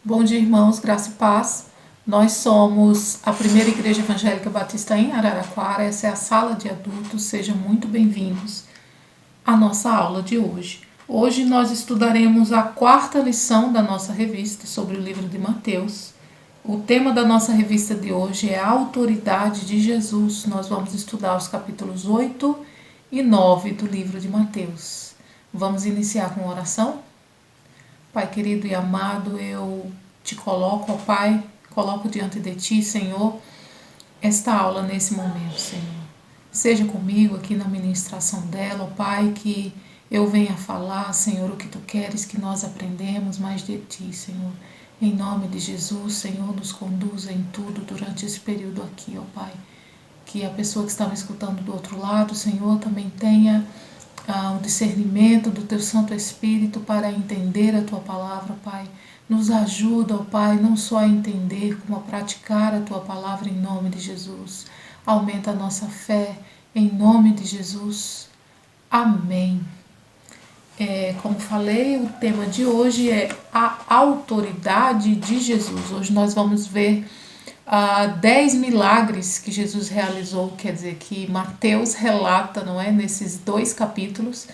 Bom dia, irmãos, graça e paz. Nós somos a primeira Igreja Evangélica Batista em Araraquara. Essa é a sala de adultos. Sejam muito bem-vindos à nossa aula de hoje. Hoje nós estudaremos a quarta lição da nossa revista sobre o livro de Mateus. O tema da nossa revista de hoje é a autoridade de Jesus. Nós vamos estudar os capítulos 8 e 9 do livro de Mateus. Vamos iniciar com oração? Pai querido e amado, eu te coloco, ó Pai, coloco diante de ti, Senhor, esta aula nesse momento, Senhor. Seja comigo aqui na ministração dela, ó Pai, que eu venha falar, Senhor, o que tu queres que nós aprendemos mais de ti, Senhor. Em nome de Jesus, Senhor, nos conduza em tudo durante esse período aqui, ó Pai. Que a pessoa que está me escutando do outro lado, Senhor, também tenha o discernimento do Teu Santo Espírito para entender a Tua palavra, Pai. Nos ajuda, ó Pai, não só a entender, como a praticar a Tua palavra em nome de Jesus. Aumenta a nossa fé em nome de Jesus. Amém. Como falei, o tema de hoje é a autoridade de Jesus. Hoje nós vamos ver 10 milagres que Jesus realizou, quer dizer, que Mateus relata, não é? Nesses 2 capítulos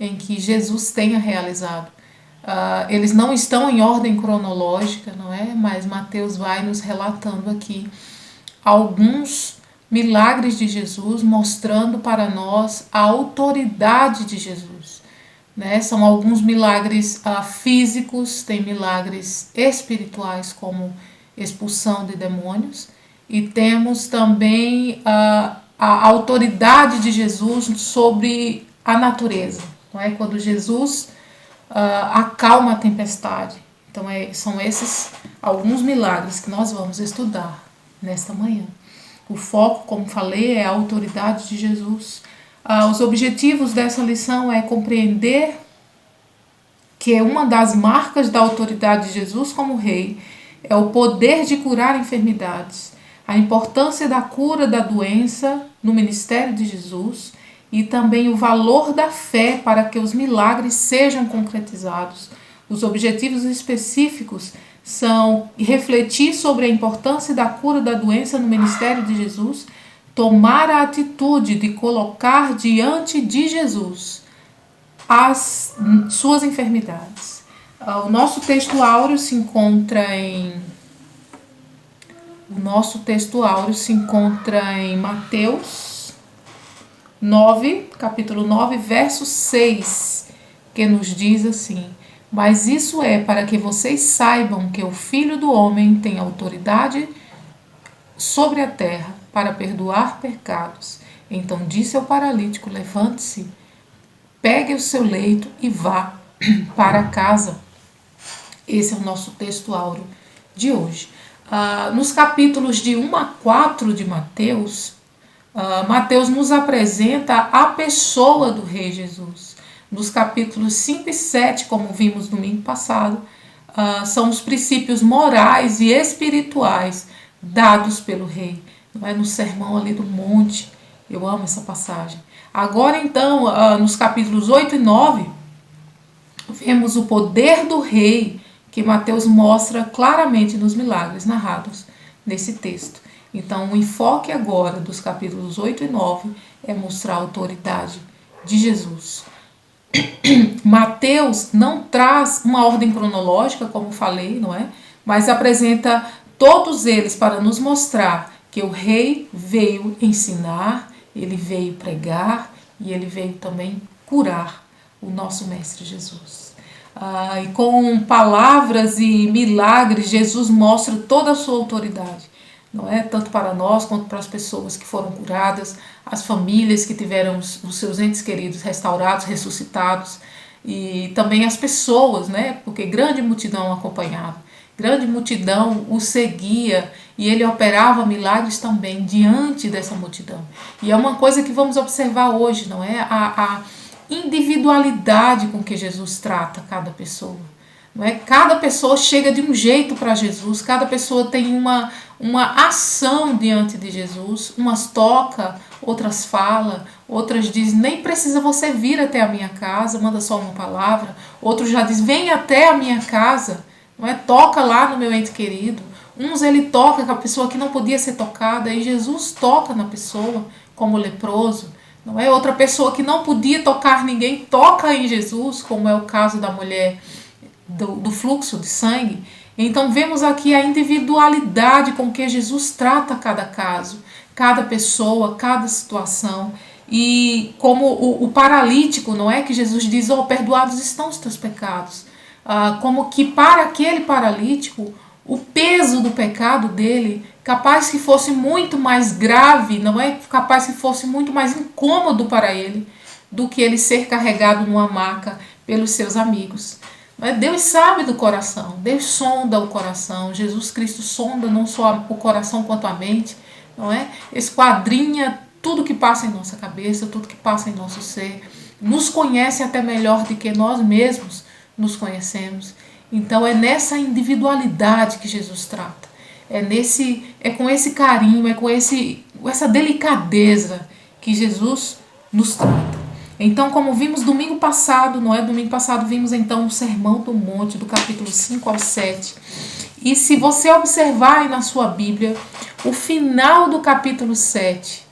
em que Jesus tenha realizado. Eles não estão em ordem cronológica, não é? Mas Mateus vai nos relatando aqui alguns milagres de Jesus, mostrando para nós a autoridade de Jesus. Né? São alguns milagres físicos, tem milagres espirituais, como expulsão de demônios, e temos também a autoridade de Jesus sobre a natureza, não é? Quando Jesus acalma a tempestade. Então são esses alguns milagres que nós vamos estudar nesta manhã. O foco, como falei, é a autoridade de Jesus. Os objetivos dessa lição é compreender que uma das marcas da autoridade de Jesus como rei é o poder de curar enfermidades, a importância da cura da doença no ministério de Jesus e também o valor da fé para que os milagres sejam concretizados. Os objetivos específicos são refletir sobre a importância da cura da doença no ministério de Jesus, tomar a atitude de colocar diante de Jesus as suas enfermidades. O nosso texto áureo se encontra em Mateus 9, capítulo 9, verso 6, que nos diz assim: mas isso é para que vocês saibam que o Filho do Homem tem autoridade sobre a terra para perdoar pecados. Então disse ao paralítico: levante-se, pegue o seu leito e vá para casa. Esse é o nosso texto áureo de hoje. Nos capítulos de 1 a 4 de Mateus, Mateus nos apresenta a pessoa do Rei Jesus. Nos capítulos 5 e 7, como vimos no domingo passado, são os princípios morais e espirituais dados pelo Rei. Não é? No sermão ali do monte. Eu amo essa passagem. Agora então, nos capítulos 8 e 9, vemos o poder do Rei que Mateus mostra claramente nos milagres narrados nesse texto. Então, o enfoque agora dos capítulos 8 e 9 é mostrar a autoridade de Jesus. Mateus não traz uma ordem cronológica, como falei, não é? Mas apresenta todos eles para nos mostrar que o rei veio ensinar, ele veio pregar e ele veio também curar o nosso Mestre Jesus. E com palavras e milagres, Jesus mostra toda a sua autoridade, não é? Tanto para nós quanto para as pessoas que foram curadas, as famílias que tiveram os seus entes queridos restaurados, ressuscitados, e também as pessoas, né? Porque grande multidão acompanhava, grande multidão o seguia e ele operava milagres também diante dessa multidão. E é uma coisa que vamos observar hoje, não é? A individualidade com que Jesus trata cada pessoa. Não é? Cada pessoa chega de um jeito para Jesus, cada pessoa tem uma ação diante de Jesus, umas toca, outras fala, outras dizem, nem precisa você vir até a minha casa, manda só uma palavra, outros já dizem, vem até a minha casa, não é? Toca lá no meu ente querido. Uns ele toca com a pessoa que não podia ser tocada, e Jesus toca na pessoa, como leproso, não é? Outra pessoa que não podia tocar ninguém, toca em Jesus, como é o caso da mulher do fluxo de sangue. Então vemos aqui a individualidade com que Jesus trata cada caso, cada pessoa, cada situação. E como o paralítico, não é? Que Jesus diz, perdoados estão os teus pecados. Como que para aquele paralítico, o peso do pecado dele, capaz que fosse muito mais grave, não é? Capaz que fosse muito mais incômodo para ele, do que ele ser carregado numa maca pelos seus amigos. Deus sabe do coração, Deus sonda o coração, Jesus Cristo sonda não só o coração quanto a mente, não é? Esquadrinha tudo que passa em nossa cabeça, tudo que passa em nosso ser, nos conhece até melhor do que nós mesmos nos conhecemos. Então é nessa individualidade que Jesus trata, é com esse carinho, é com essa delicadeza que Jesus nos trata. Então, como vimos domingo passado, não é? Domingo passado vimos então o Sermão do Monte, do capítulo 5 ao 7. E se você observar aí na sua Bíblia, o final do capítulo 7,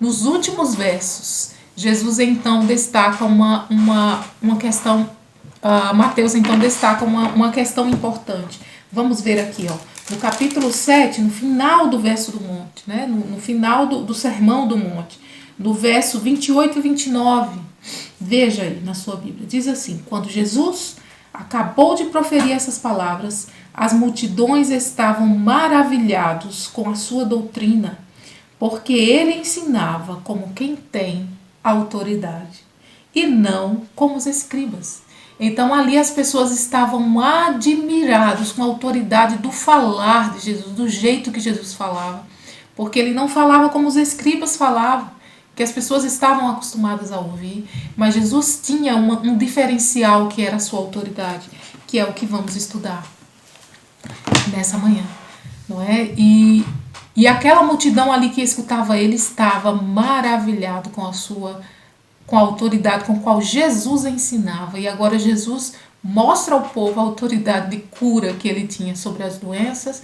nos últimos versos, Jesus então destaca uma questão, Mateus então destaca uma questão importante. Vamos ver aqui, no capítulo 7, no final do verso do monte, né? No final do Sermão do Monte, no verso 28 e 29, veja aí na sua Bíblia, diz assim: quando Jesus acabou de proferir essas palavras, as multidões estavam maravilhados com a sua doutrina, porque ele ensinava como quem tem autoridade, e não como os escribas. Então ali as pessoas estavam admirados com a autoridade do falar de Jesus, do jeito que Jesus falava, porque ele não falava como os escribas falavam, que as pessoas estavam acostumadas a ouvir, mas Jesus tinha um diferencial que era a sua autoridade, que é o que vamos estudar nessa manhã, não é? E aquela multidão ali que escutava ele estava maravilhado com a autoridade com a qual Jesus ensinava. E agora Jesus mostra ao povo a autoridade de cura que ele tinha sobre as doenças,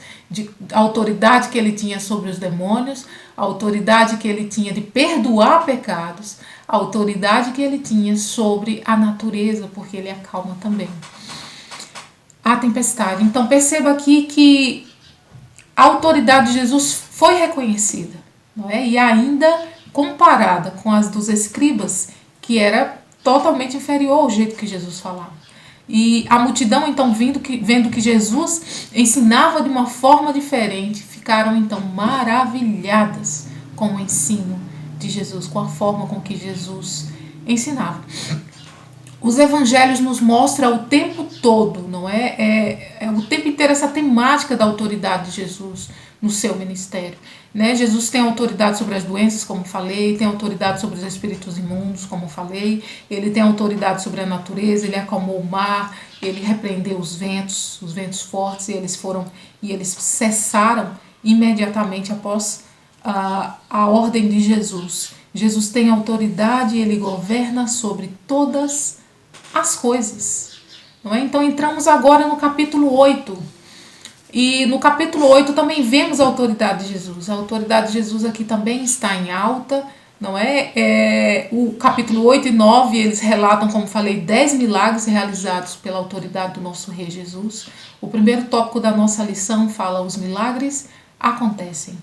a autoridade que ele tinha sobre os demônios, a autoridade que ele tinha de perdoar pecados, a autoridade que ele tinha sobre a natureza, porque ele acalma também a tempestade. Então perceba aqui que a autoridade de Jesus foi reconhecida, não é? E ainda comparada com as dos escribas, que era totalmente inferior ao jeito que Jesus falava. E a multidão, então, vendo que Jesus ensinava de uma forma diferente, ficaram, então, maravilhadas com o ensino de Jesus, com a forma com que Jesus ensinava. Os evangelhos nos mostram o tempo todo, não é? O tempo inteiro essa temática da autoridade de Jesus no seu ministério, né? Jesus tem autoridade sobre as doenças, como falei, tem autoridade sobre os espíritos imundos, como falei, ele tem autoridade sobre a natureza, ele acalmou o mar, ele repreendeu os ventos fortes, e eles cessaram imediatamente após a ordem de Jesus. Jesus tem autoridade e ele governa sobre todas as coisas, não é? Então entramos agora no capítulo 8. E no capítulo 8 também vemos a autoridade de Jesus. A autoridade de Jesus aqui também está em alta, não é? O capítulo 8 e 9, eles relatam, como falei, 10 milagres realizados pela autoridade do nosso Rei Jesus. O primeiro tópico da nossa lição fala: os milagres acontecem.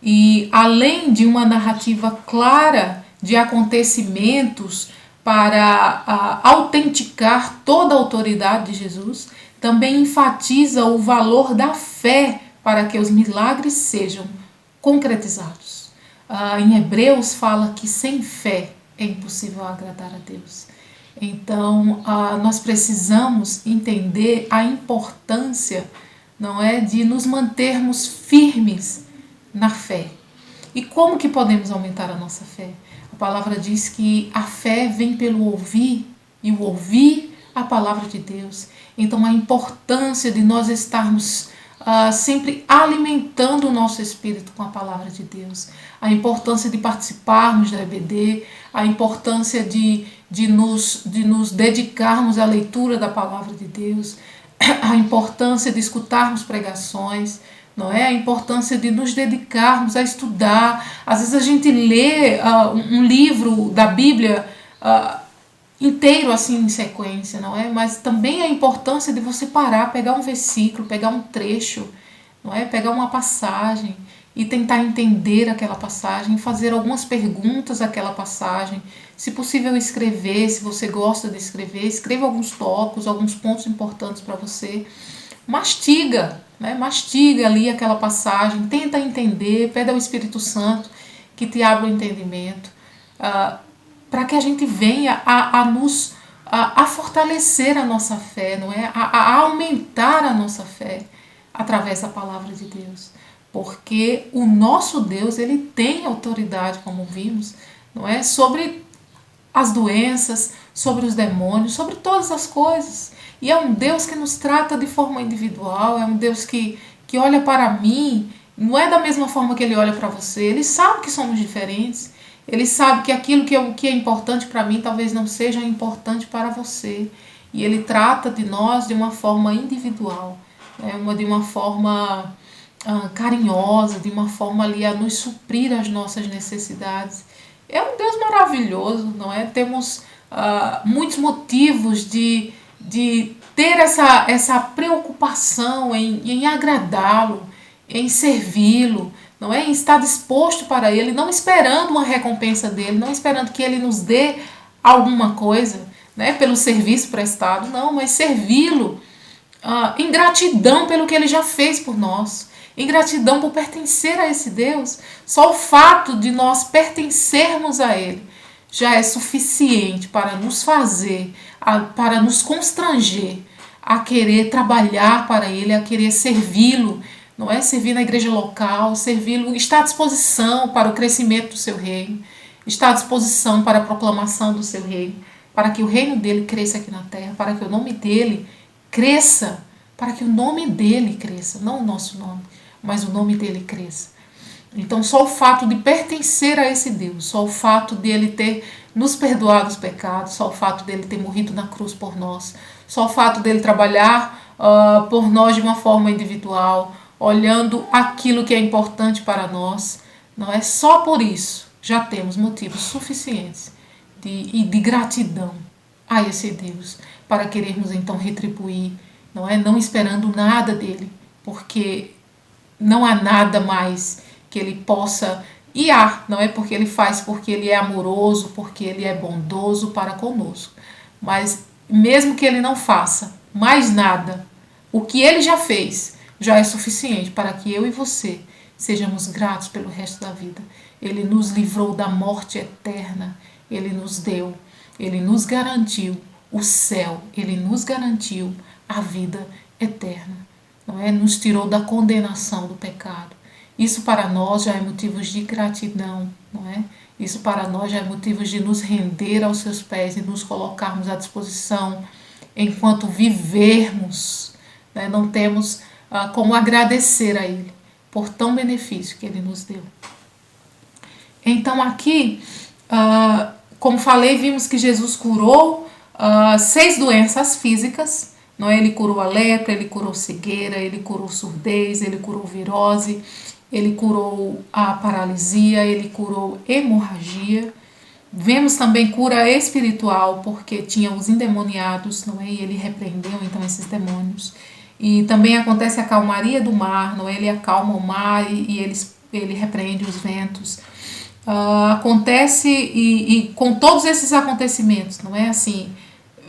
E além de uma narrativa clara de acontecimentos para autenticar toda a autoridade de Jesus, também enfatiza o valor da fé para que os milagres sejam concretizados. Em Hebreus fala que sem fé é impossível agradar a Deus. Então, nós precisamos entender a importância, não é, de nos mantermos firmes na fé. E como que podemos aumentar a nossa fé? A palavra diz que a fé vem pelo ouvir, e o ouvir a palavra de Deus. Então a importância de nós estarmos sempre alimentando o nosso espírito com a palavra de Deus, a importância de participarmos da EBD, a importância de nos dedicarmos à leitura da palavra de Deus, a importância de escutarmos pregações, não é? A importância de nos dedicarmos a estudar. Às vezes a gente lê um livro da Bíblia inteiro assim em sequência, não é? Mas também a importância de você parar, pegar um versículo, pegar um trecho, não é? Pegar uma passagem e tentar entender aquela passagem, fazer algumas perguntas àquela passagem, se possível escrever, se você gosta de escrever, escreva alguns tópicos, alguns pontos importantes para você, mastiga, né? Mastiga ali aquela passagem, tenta entender, pede ao Espírito Santo que te abra o entendimento, para que a gente venha a fortalecer a nossa fé, não é? A aumentar a nossa fé através da palavra de Deus. Porque o nosso Deus, ele tem autoridade, como vimos, não é? Sobre as doenças, sobre os demônios, sobre todas as coisas. E é um Deus que nos trata de forma individual, é um Deus que olha para mim, não é da mesma forma que ele olha para você. Ele sabe que somos diferentes, ele sabe que aquilo que é importante para mim talvez não seja importante para você. E ele trata de nós de uma forma individual, né? De uma forma carinhosa, de uma forma ali a nos suprir as nossas necessidades. É um Deus maravilhoso, não é? Temos muitos motivos de ter essa preocupação em agradá-lo, em servi-lo, não é? Em estar disposto para ele, não esperando uma recompensa dele, não esperando que ele nos dê alguma coisa, né, pelo serviço prestado, não, mas servi-lo em gratidão pelo que ele já fez por nós, em gratidão por pertencer a esse Deus. Só o fato de nós pertencermos a ele já é suficiente para nos fazer, para nos constranger a querer trabalhar para ele, a querer servi-lo, não é? Servir na igreja local, servi-lo, estar à disposição para o crescimento do seu reino, estar à disposição para a proclamação do seu reino, para que o reino dele cresça aqui na terra, para que o nome dele cresça, para que o nome dele cresça, não o nosso nome, mas o nome dele cresça. Então só o fato de pertencer a esse Deus, só o fato de ele ter nos perdoado os pecados, só o fato dele ter morrido na cruz por nós, só o fato dele trabalhar por nós de uma forma individual, olhando aquilo que é importante para nós, não é? Só por isso já temos motivos suficientes de gratidão a esse Deus, para querermos então retribuir, não é? Não esperando nada dele, porque não há nada mais que ele possa, e há, não é? Porque ele faz, porque ele é amoroso, porque ele é bondoso para conosco. Mas mesmo que ele não faça mais nada, o que ele já fez já é suficiente para que eu e você sejamos gratos pelo resto da vida. Ele nos livrou da morte eterna, ele nos deu, ele nos garantiu o céu, ele nos garantiu a vida eterna, não é? Nos tirou da condenação do pecado. Isso para nós já é motivo de gratidão, não é? Isso para nós já é motivo de nos render aos seus pés e nos colocarmos à disposição enquanto vivermos, né? Não temos como agradecer a ele por tão benefício que ele nos deu. Então aqui, como falei, vimos que Jesus curou 6 doenças físicas, não é? Ele curou a lepra, ele curou cegueira, ele curou surdez, ele curou virose, ele curou a paralisia, ele curou hemorragia. Vemos também cura espiritual, porque tinha os endemoniados, não é? E ele repreendeu então esses demônios. E também acontece a calmaria do mar, não é? Ele acalma o mar e ele repreende os ventos. Acontece, e com todos esses acontecimentos, não é? Assim,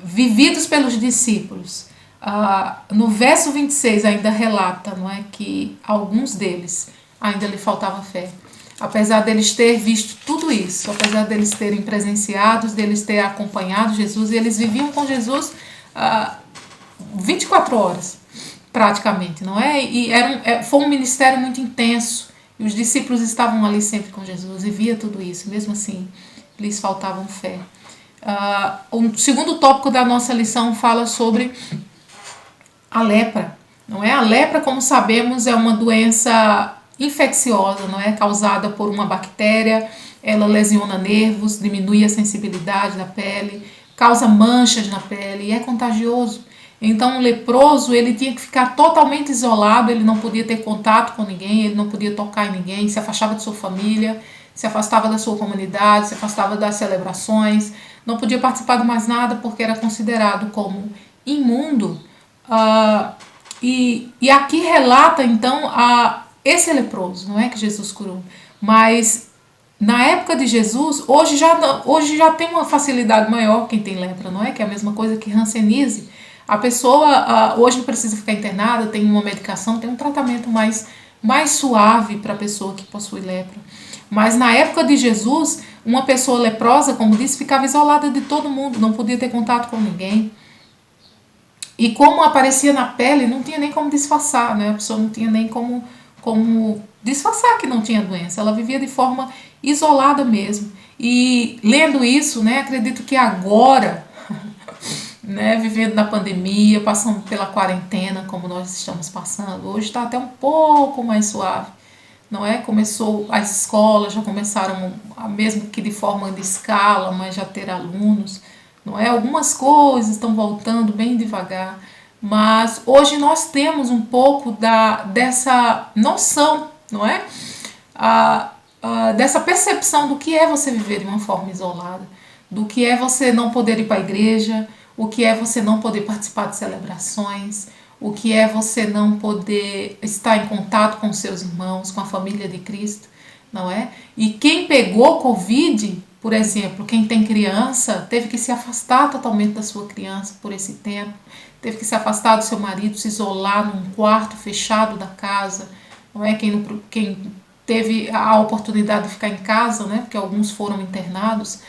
vividos pelos discípulos, no verso 26 ainda relata, não é? Que alguns deles ainda lhe faltava fé. Apesar deles ter visto tudo isso, apesar deles terem presenciado, deles terem acompanhado Jesus, e eles viviam com Jesus 24 horas, praticamente, não é? E foi um ministério muito intenso, e os discípulos estavam ali sempre com Jesus, e via tudo isso, mesmo assim, lhes faltavam fé. O segundo tópico da nossa lição fala sobre a lepra, não é? A lepra, como sabemos, é uma doença infecciosa, não é? Causada por uma bactéria, ela lesiona nervos, diminui a sensibilidade da pele, causa manchas na pele e é contagioso. Então o leproso, ele tinha que ficar totalmente isolado, ele não podia ter contato com ninguém, ele não podia tocar em ninguém, se afastava de sua família, se afastava da sua comunidade, se afastava das celebrações, não podia participar de mais nada porque era considerado como imundo. E aqui relata então esse leproso, não é que Jesus curou, mas na época de Jesus, hoje já tem uma facilidade maior quem tem lepra, não é? Que é a mesma coisa que hanseníase. A pessoa hoje não precisa ficar internada, tem uma medicação, tem um tratamento mais suave para a pessoa que possui lepra. Mas na época de Jesus, uma pessoa leprosa, como disse, ficava isolada de todo mundo, não podia ter contato com ninguém. E como aparecia na pele, não tinha nem como disfarçar, né? A pessoa não tinha nem como disfarçar que não tinha doença. Ela vivia de forma isolada mesmo. E lendo isso, né, acredito que agora, né, vivendo na pandemia, passando pela quarentena, como nós estamos passando, hoje está até um pouco mais suave, não é? Começou, as escolas já começaram, mesmo que de forma de escala, mas já ter alunos, não é? Algumas coisas estão voltando bem devagar, mas hoje nós temos um pouco dessa noção, não é? Dessa percepção do que é você viver de uma forma isolada, do que é você não poder ir para a igreja, o que é você não poder participar de celebrações, o que é você não poder estar em contato com seus irmãos, com a família de Cristo, não é? E quem pegou Covid, por exemplo, quem tem criança, teve que se afastar totalmente da sua criança por esse tempo, teve que se afastar do seu marido, se isolar num quarto fechado da casa, não é? Quem teve a oportunidade de ficar em casa, né? Porque alguns foram internados.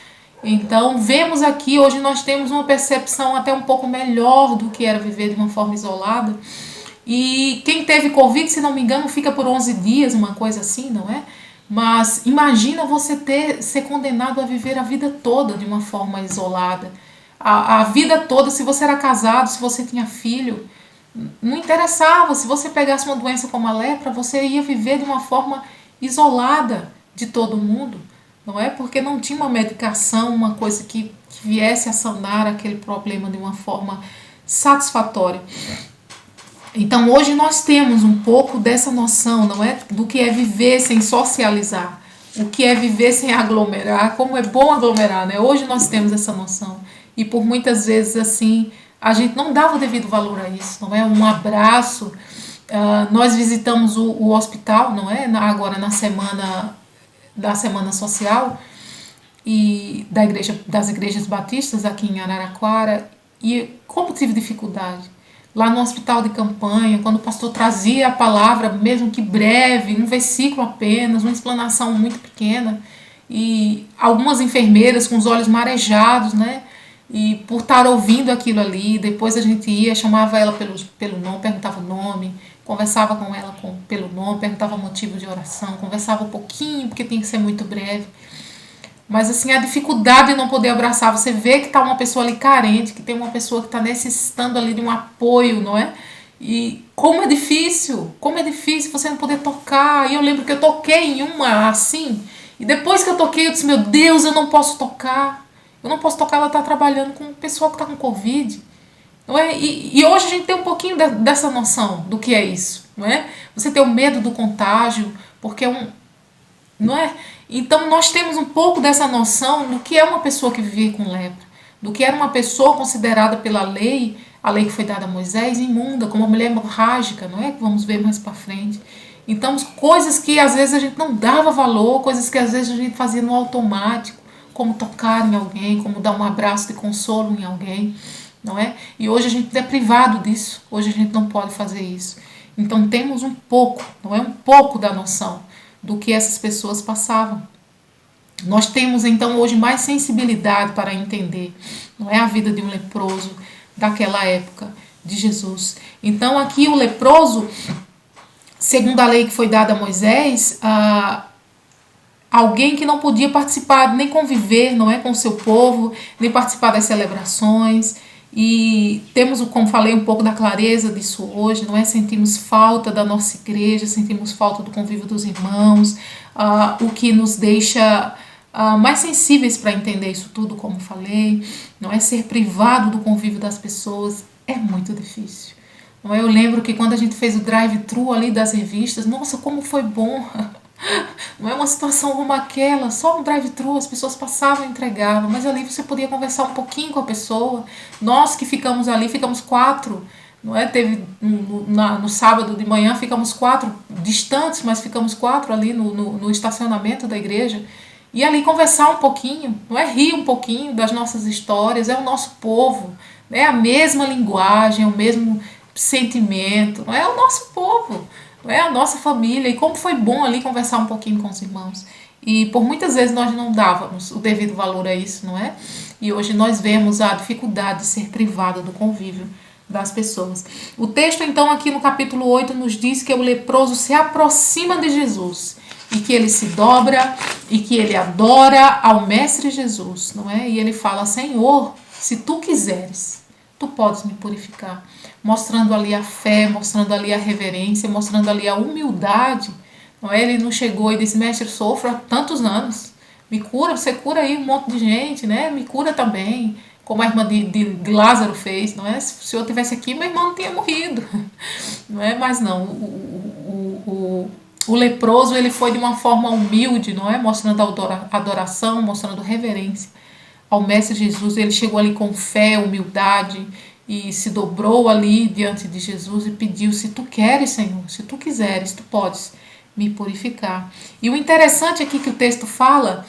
Então, vemos aqui, hoje nós temos uma percepção até um pouco melhor do que era viver de uma forma isolada. E quem teve Covid, se não me engano, fica por 11 dias, uma coisa assim, não é? Mas imagina você ser condenado a viver a vida toda de uma forma isolada. A vida toda, se você era casado, se você tinha filho, não interessava. Se você pegasse uma doença como a lepra, você ia viver de uma forma isolada de todo mundo. Não é? Porque não tinha uma medicação, uma coisa que viesse a sanar aquele problema de uma forma satisfatória. Então hoje nós temos um pouco dessa noção, não é? Do que é viver sem socializar, o que é viver sem aglomerar, como é bom aglomerar, né? Hoje nós temos essa noção. E por muitas vezes assim, a gente não dava o devido valor a isso, não é? Um abraço. Nós visitamos o hospital, não é? Agora na semana da Semana Social e das igrejas batistas aqui em Araraquara, e como tive dificuldade lá no hospital de campanha, quando o pastor trazia a palavra, mesmo que breve, um versículo apenas, uma explanação muito pequena, e algumas enfermeiras com os olhos marejados, né? E por estar ouvindo aquilo ali, depois a gente ia, chamava ela pelo nome, perguntava o nome, conversava com ela pelo nome, perguntava o motivo de oração, conversava um pouquinho, porque tem que ser muito breve. Mas assim, a dificuldade de não poder abraçar, você vê que está uma pessoa ali carente, que tem uma pessoa que está necessitando ali de um apoio, não é? E como é difícil você não poder tocar. E eu lembro que eu toquei em uma assim, e depois que eu toquei, eu disse, meu Deus, eu não posso tocar. Eu não posso tocar, ela está trabalhando com o pessoal que está com Covid. Não é? E hoje a gente tem um pouquinho dessa noção do que é isso, não é? Você tem o medo do contágio, porque não é? Então nós temos um pouco dessa noção do que é uma pessoa que vivia com lepra, do que era uma pessoa considerada pela lei, a lei que foi dada a Moisés, imunda, como uma mulher hemorrágica, não é? Que vamos ver mais para frente. Então, coisas que às vezes a gente não dava valor, coisas que às vezes a gente fazia no automático, como tocar em alguém, como dar um abraço de consolo em alguém, não é? E hoje a gente é privado disso, hoje a gente não pode fazer isso. Então temos um pouco, não é? Um pouco da noção do que essas pessoas passavam. Nós temos então hoje mais sensibilidade para entender, não é, a vida de um leproso daquela época de Jesus. Então aqui o leproso, segundo a lei que foi dada a Moisés, alguém que não podia participar, nem conviver, não é, com o seu povo, nem participar das celebrações. E temos, como falei, um pouco da clareza disso hoje, não é? Sentimos falta da nossa igreja, sentimos falta do convívio dos irmãos, o que nos deixa mais sensíveis para entender isso tudo, como falei, não é? Ser privado do convívio das pessoas é muito difícil. Não é? Eu lembro que quando a gente fez o drive-thru ali das revistas, nossa, como foi bom! Não é uma situação como aquela, só um drive-thru, as pessoas passavam e entregavam, mas ali você podia conversar um pouquinho com a pessoa. Nós que ficamos ali, ficamos 4, não é? Teve no sábado de manhã, ficamos 4, distantes, mas ficamos 4 ali no estacionamento da igreja. E ali conversar um pouquinho, não é? Rir um pouquinho das nossas histórias, é o nosso povo, é a mesma linguagem, o mesmo sentimento, não é? O nosso povo, não é? A nossa família. E como foi bom ali conversar um pouquinho com os irmãos. E por muitas vezes nós não dávamos o devido valor a isso, não é? E hoje nós vemos a dificuldade de ser privado do convívio das pessoas. O texto então aqui no capítulo 8 nos diz que o leproso se aproxima de Jesus e que ele se dobra e que ele adora ao Mestre Jesus, não é? E ele fala: Senhor, se tu quiseres, tu podes me purificar. Mostrando ali a fé, mostrando ali a reverência, mostrando ali a humildade. Não é? Ele não chegou e disse: Mestre, sofro há tantos anos, me cura, você cura aí um monte de gente, né? Me cura também, como a irmã de Lázaro fez, não é? Se o Senhor tivesse aqui, meu irmão não tinha morrido, não é? Mas não, o leproso, ele foi de uma forma humilde, não é? Mostrando adoração, mostrando reverência ao Mestre Jesus. Ele chegou ali com fé, humildade, e se dobrou ali diante de Jesus e pediu: se tu queres, Senhor, se tu quiseres, tu podes me purificar. E o interessante aqui que o texto fala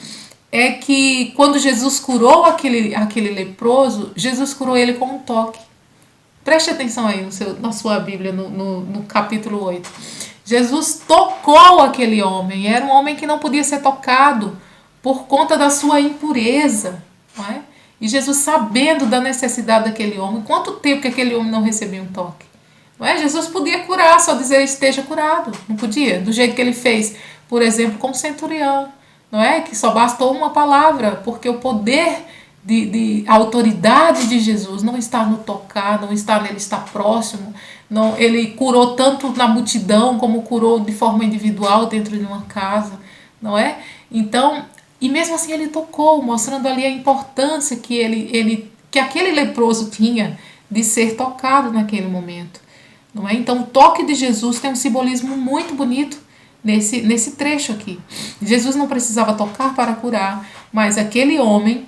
é que quando Jesus curou aquele leproso, Jesus curou ele com um toque. Preste atenção aí na sua Bíblia, no capítulo 8. Jesus tocou aquele homem. Era um homem que não podia ser tocado por conta da sua impureza, não é? E Jesus, sabendo da necessidade daquele homem, quanto tempo que aquele homem não recebia um toque? Não é? Jesus podia curar, só dizer: esteja curado. Não podia? Do jeito que ele fez, por exemplo, com o centurião, não é? Que só bastou uma palavra, porque o poder a autoridade de Jesus não está no tocar, não está nele estar próximo. Não, ele curou tanto na multidão como curou de forma individual dentro de uma casa, não é? Então, e mesmo assim ele tocou, mostrando ali a importância que aquele leproso tinha de ser tocado naquele momento, não é? Então o toque de Jesus tem um simbolismo muito bonito nesse trecho aqui. Jesus não precisava tocar para curar, mas aquele homem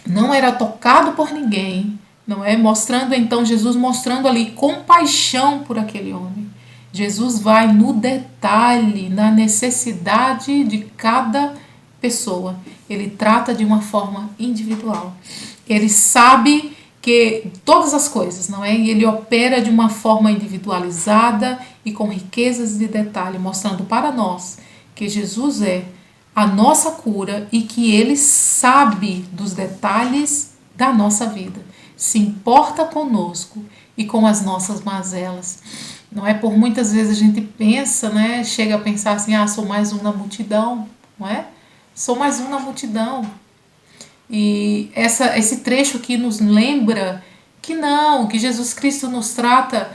não era tocado por ninguém, não é? Mostrando então, Jesus mostrando ali compaixão por aquele homem. Jesus vai no detalhe, na necessidade de cada pessoa. Ele trata de uma forma individual. Ele sabe que todas as coisas, não é? E ele opera de uma forma individualizada e com riquezas de detalhe, mostrando para nós que Jesus é a nossa cura e que ele sabe dos detalhes da nossa vida, se importa conosco e com as nossas mazelas. Não é? Por muitas vezes a gente pensa, né? Chega a pensar assim: sou mais um na multidão, não é? Sou mais um na multidão. E esse trecho aqui nos lembra que não, que Jesus Cristo nos trata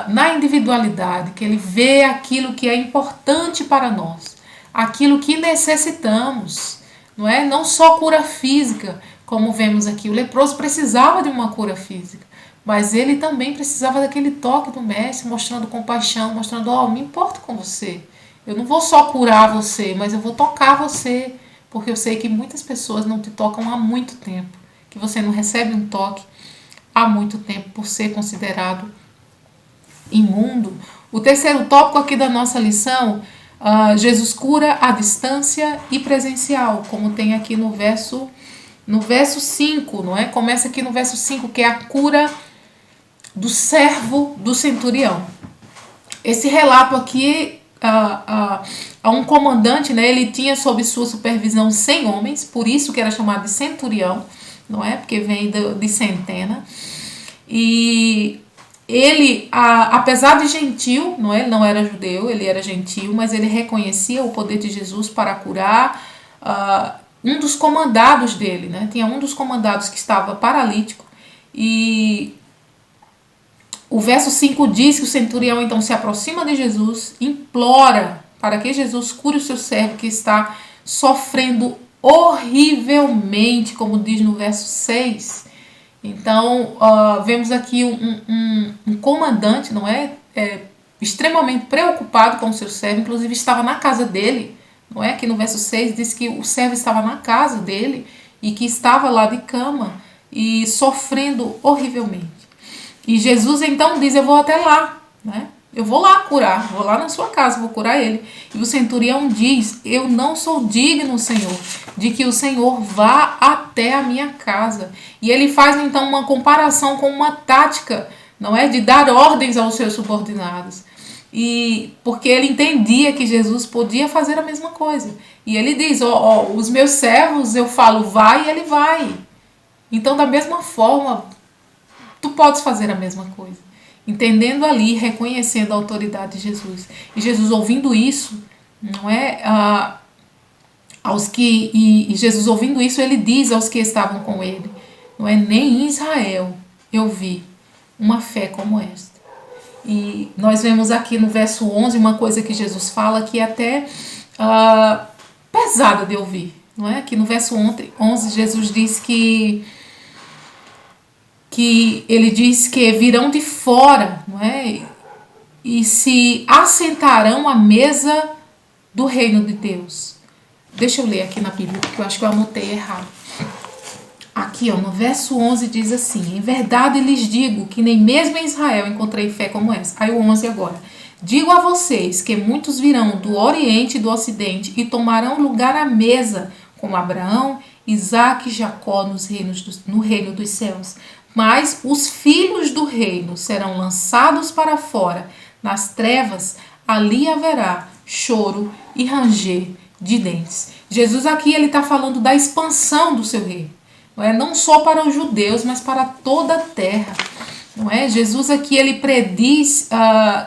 na individualidade, que ele vê aquilo que é importante para nós, aquilo que necessitamos, não é? Não só cura física, como vemos aqui. O leproso precisava de uma cura física, mas ele também precisava daquele toque do mestre, mostrando compaixão, mostrando: me importo com você. Eu não vou só curar você, mas eu vou tocar você, porque eu sei que muitas pessoas não te tocam há muito tempo, que você não recebe um toque há muito tempo por ser considerado imundo. O terceiro tópico aqui da nossa lição: Jesus cura à distância e presencial, como tem aqui no verso 5, não é? Começa aqui no verso 5, que é a cura do servo do centurião. Esse relato aqui, a um comandante, né? Ele tinha sob sua supervisão 100 homens, por isso que era chamado de centurião, não é? Porque vem de centena. E ele, apesar de gentil, não é? Ele não era judeu, ele era gentil, mas ele reconhecia o poder de Jesus para curar um dos comandados dele, né? Tinha um dos comandados que estava paralítico, e o verso 5 diz que o centurião então se aproxima de Jesus, implora para que Jesus cure o seu servo que está sofrendo horrivelmente, como diz no verso 6. Então, vemos aqui um comandante, não é? Extremamente preocupado com o seu servo, inclusive estava na casa dele, não é? Aqui no verso 6 diz que o servo estava na casa dele e que estava lá de cama e sofrendo horrivelmente. E Jesus então diz: eu vou até lá, né? Eu vou lá curar, vou lá na sua casa, vou curar ele. E o centurião diz: eu não sou digno, Senhor, de que o Senhor vá até a minha casa. E ele faz então uma comparação com uma tática, não é, de dar ordens aos seus subordinados. E porque ele entendia que Jesus podia fazer a mesma coisa. E ele diz: os meus servos, eu falo vai e ele vai. Então, da mesma forma, tu podes fazer a mesma coisa. Entendendo ali, reconhecendo a autoridade de Jesus. E Jesus ouvindo isso, não é? E Jesus ouvindo isso, ele diz aos que estavam com ele, não é? Nem em Israel eu vi uma fé como esta. E nós vemos aqui no verso 11 uma coisa que Jesus fala que é até pesada de ouvir, não é? Aqui no verso 11 Jesus diz que ele diz que virão de fora, não é? E se assentarão à mesa do reino de Deus. Deixa eu ler aqui na Bíblia, porque eu acho que eu anotei errado. Aqui, no verso 11 diz assim: em verdade lhes digo que nem mesmo em Israel encontrei fé como essa. Aí o 11 agora: digo a vocês que muitos virão do Oriente e do Ocidente e tomarão lugar à mesa, como Abraão, Isaque e Jacó no reino dos céus. Mas os filhos do reino serão lançados para fora, nas trevas, ali haverá choro e ranger de dentes. Jesus aqui ele está falando da expansão do seu reino. Não só para os judeus, mas para toda a terra. Não é? Jesus aqui ele prediz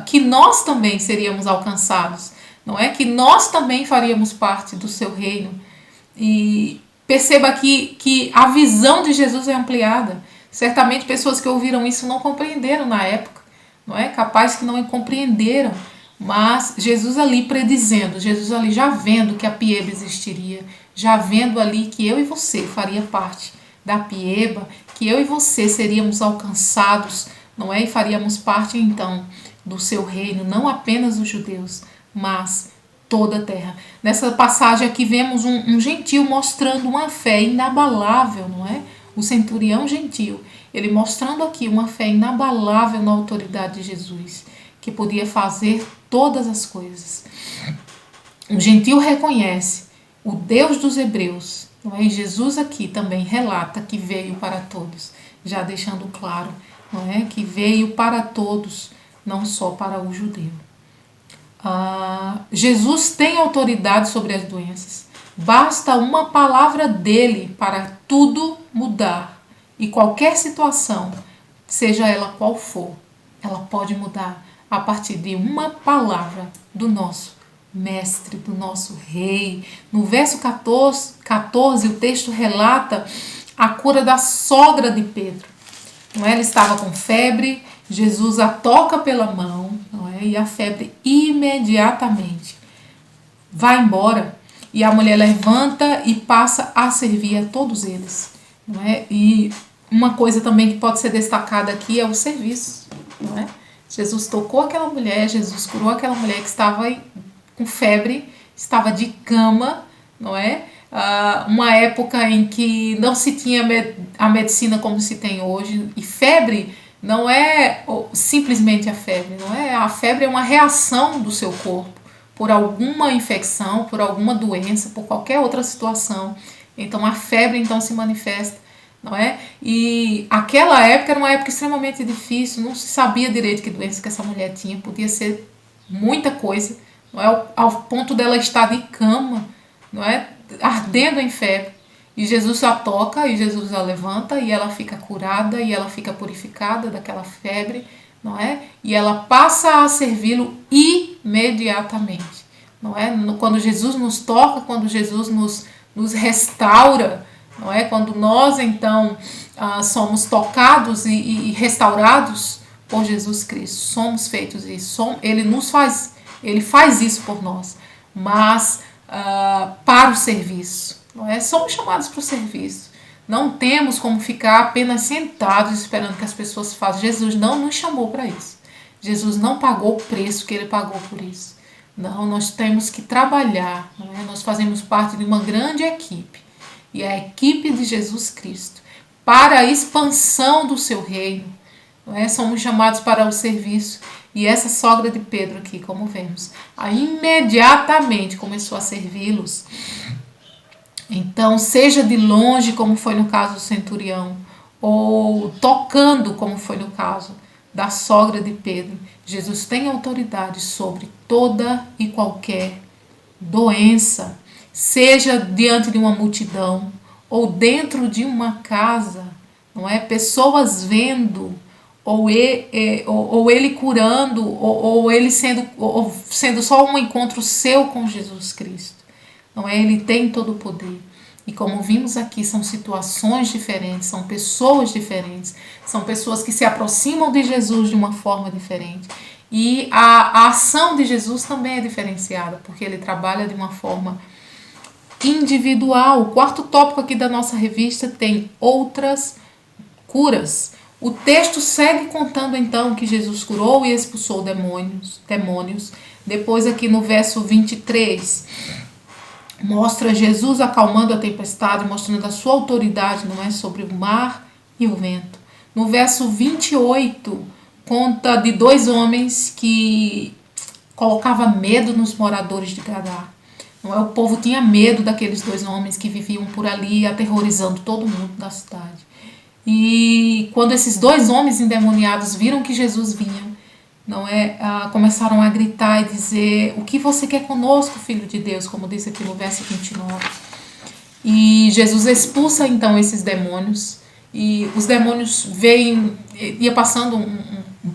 que nós também seríamos alcançados. Não é? Que nós também faríamos parte do seu reino. E perceba aqui que a visão de Jesus é ampliada. Certamente pessoas que ouviram isso não compreenderam na época, não é? Capaz que não compreenderam, mas Jesus ali predizendo, Jesus ali já vendo que a Pieba existiria, já vendo ali que eu e você faria parte da Pieba, que eu e você seríamos alcançados, não é? E faríamos parte então do seu reino, não apenas os judeus, mas toda a terra. Nessa passagem aqui vemos um gentil mostrando uma fé inabalável, não é? O centurião gentil, ele mostrando aqui uma fé inabalável na autoridade de Jesus, que podia fazer todas as coisas. O gentil reconhece o Deus dos hebreus, não é? E Jesus aqui também relata que veio para todos, já deixando claro, não é? Que veio para todos, não só para o judeu. Jesus tem autoridade sobre as doenças. Basta uma palavra dele para tudo mudar. E qualquer situação, seja ela qual for, ela pode mudar a partir de uma palavra do nosso mestre, do nosso rei. No verso 14 o texto relata a cura da sogra de Pedro. Não é? Ela estava com febre, Jesus a toca pela mão, não é? E a febre imediatamente vai embora. E a mulher levanta e passa a servir a todos eles. Não é? E uma coisa também que pode ser destacada aqui é o serviço. Não é? Jesus tocou aquela mulher, Jesus curou aquela mulher que estava com febre, estava de cama, não é? Uma época em que não se tinha a medicina como se tem hoje. E febre não é simplesmente a febre, não é? A febre é uma reação do seu corpo por alguma infecção, por alguma doença, por qualquer outra situação. Então a febre então se manifesta, não é? E aquela época era uma época extremamente difícil, não se sabia direito que doença que essa mulher tinha, podia ser muita coisa, não é? Ao ponto dela estar de cama, não é? Ardendo em febre. E Jesus a toca, e Jesus a levanta, e ela fica curada, e ela fica purificada daquela febre, não é? E ela passa a servi-lo imediatamente, não é? Quando Jesus nos toca, quando Jesus nos restaura, não é? Quando nós então somos tocados e restaurados por Jesus Cristo, somos feitos isso, ele faz isso por nós, mas para o serviço, não é? Somos chamados para o serviço, Não temos como ficar apenas sentados esperando que as pessoas façam. Jesus não nos chamou para isso. Jesus não pagou o preço que ele pagou por isso. Não, nós temos que trabalhar, não é? Nós fazemos parte de uma grande equipe. E a equipe de Jesus Cristo, para a expansão do seu reino, não é? Somos chamados para o serviço. E essa sogra de Pedro aqui, como vemos, aí imediatamente começou a servi-los. Então, seja de longe, como foi no caso do centurião, ou tocando, como foi no caso da sogra de Pedro, Jesus tem autoridade sobre toda e qualquer doença, seja diante de uma multidão ou dentro de uma casa, não é? Pessoas vendo, ou ele curando, ou ele sendo só um encontro seu com Jesus Cristo. Não é? Ele tem todo o poder. E como vimos aqui, são situações diferentes, são pessoas diferentes, são pessoas que se aproximam de Jesus de uma forma diferente. E a ação de Jesus também é diferenciada, porque ele trabalha de uma forma individual. O quarto tópico aqui da nossa revista tem outras curas. O texto segue contando então que Jesus curou e expulsou demônios. Depois aqui no verso 23, mostra Jesus acalmando a tempestade, mostrando a sua autoridade, não é, sobre o mar e o vento. No verso 28, conta de 2 homens que colocavam medo nos moradores de Gadá. Não é? O povo tinha medo daqueles 2 homens que viviam por ali, aterrorizando todo mundo da cidade. E quando esses 2 homens endemoniados viram que Jesus vinha, não é, começaram a gritar e dizer: o que você quer conosco, filho de Deus, como diz aqui no verso 29. E Jesus expulsa então esses demônios, e os demônios ia passando